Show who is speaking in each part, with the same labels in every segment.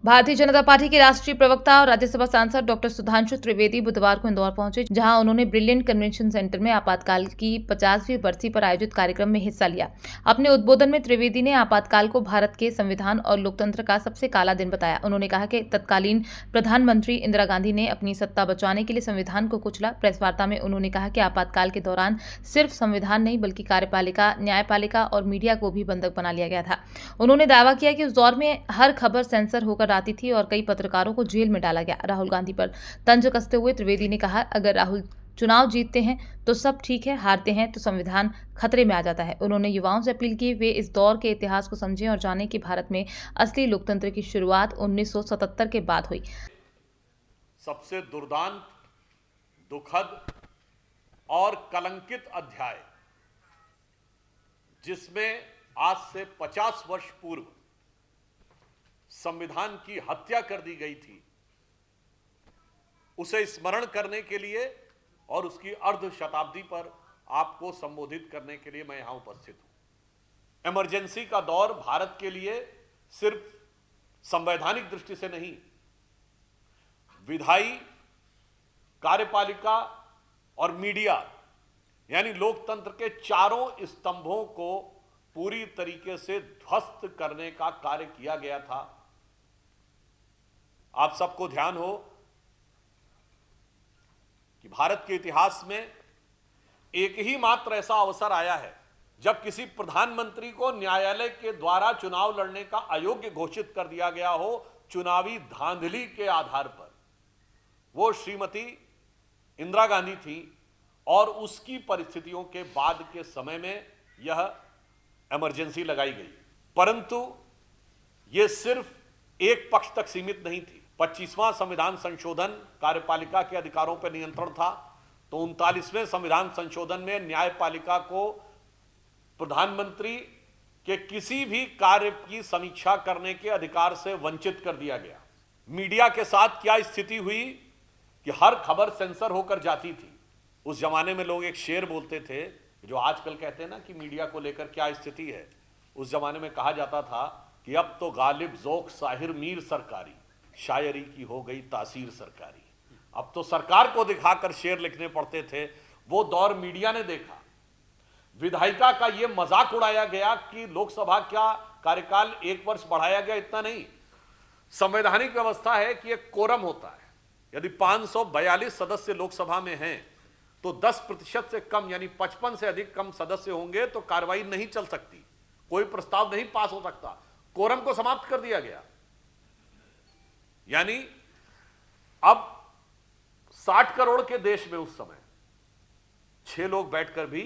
Speaker 1: Bharatiya Janata party के राष्ट्रीय प्रवक्ता और राज्यसभा सांसद डॉक्टर सुधांशु त्रिवेदी बुधवार को इंदौर पहुंचे, जहां उन्होंने ब्रिलियंट कन्वेंशन सेंटर में आपातकाल की 50वीं बरसी पर आयोजित कार्यक्रम में हिस्सा लिया। अपने उद्बोधन में त्रिवेदी ने आपातकाल को भारत के संविधान और लोकतंत्र का सबसे काला दिन बताया। उन्होंने कहा कि तत्कालीन प्रधानमंत्री इंदिरा गांधी ने अपनी सत्ता बचाने के लिए संविधान को कुचला। प्रेस वार्ता में उन्होंने कहा कि आपातकाल के दौरान सिर्फ संविधान नहीं बल्कि कार्यपालिका, न्यायपालिका और मीडिया को भी बंधक बना लिया गया था। उन्होंने दावा किया कि उस दौर में हर खबर सेंसर होकर आती थी और कई पत्रकारों को जेल में डाला गया। राहुल गांधी पर तंज कसते हुए त्रिवेदी ने कहा, अगर राहुल चुनाव जीतते हैं तो सब ठीक है, हारते हैं तो संविधान खतरे में आ जाता है। उन्होंने युवाओं से अपील की वे इस दौर के इतिहास को समझें और जानें कि भारत में असली लोकतंत्र की शुरुआत 1977 के बाद हुई।
Speaker 2: सबसे दुर्दांत, दुखद और कलंकित अध्याय, जिसमें आज से 50 वर्ष पूर्व संविधान की हत्या कर दी गई थी, उसे स्मरण करने के लिए और उसकी अर्ध शताब्दी पर आपको संबोधित करने के लिए मैं यहां उपस्थित हूं। इमरजेंसी का दौर भारत के लिए सिर्फ संवैधानिक दृष्टि से नहीं, विधायी, कार्यपालिका और मीडिया यानी लोकतंत्र के चारों स्तंभों को पूरी तरीके से ध्वस्त करने का कार्य किया गया था। आप सबको ध्यान हो कि भारत के इतिहास में एक ही मात्र ऐसा अवसर आया है जब किसी प्रधानमंत्री को न्यायालय के द्वारा चुनाव लड़ने का अयोग्य घोषित कर दिया गया हो, चुनावी धांधली के आधार पर। वो श्रीमती इंदिरा गांधी थी और उसकी परिस्थितियों के बाद के समय में यह इमरजेंसी लगाई गई। परंतु यह सिर्फ एक पक्ष तक सीमित नहीं थी। 25वां संविधान संशोधन कार्यपालिका के अधिकारों पर नियंत्रण था, तो 39वें संविधान संशोधन में न्यायपालिका को प्रधानमंत्री के किसी भी कार्य की समीक्षा करने के अधिकार से वंचित कर दिया गया। मीडिया के साथ क्या स्थिति हुई कि हर खबर सेंसर होकर जाती थी। उस जमाने में लोग एक शेर बोलते थे, जो आजकल कहते हैं ना कि मीडिया को लेकर क्या स्थिति है। उस जमाने में कहा जाता था कि अब तो गालिब ज़ौक़ साहिर मीर सरकारी, शायरी की हो गई तासीर सरकारी। अब तो सरकार को दिखाकर शेर लिखने पड़ते थे। वो दौर मीडिया ने देखा। विधायिका का ये मजाक उड़ाया गया कि लोकसभा का कार्यकाल 1 वर्ष बढ़ाया गया। इतना नहीं, संवैधानिक व्यवस्था है कि एक कोरम होता है। यदि 542 सदस्य लोकसभा में हैं तो 10% से कम यानी 55 से अधिक कम सदस्य होंगे तो कार्रवाई नहीं चल सकती, कोई प्रस्ताव नहीं पास हो सकता। कोरम को समाप्त कर दिया गया। यानी अब 60 करोड़ के देश में उस समय 6 लोग बैठकर भी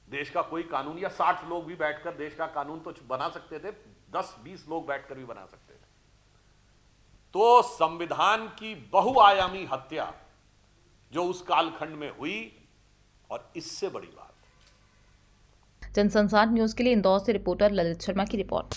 Speaker 2: देश का कोई कानून, या 60 लोग भी बैठकर देश का कानून तो बना सकते थे, 10-20 लोग बैठकर भी बना सकते थे। तो संविधान की बहुआयामी हत्या जो उस कालखंड में हुई, और इससे बड़ी बात।
Speaker 1: जनसंचार न्यूज के लिए इंदौर से रिपोर्टर ललित शर्मा की रिपोर्ट।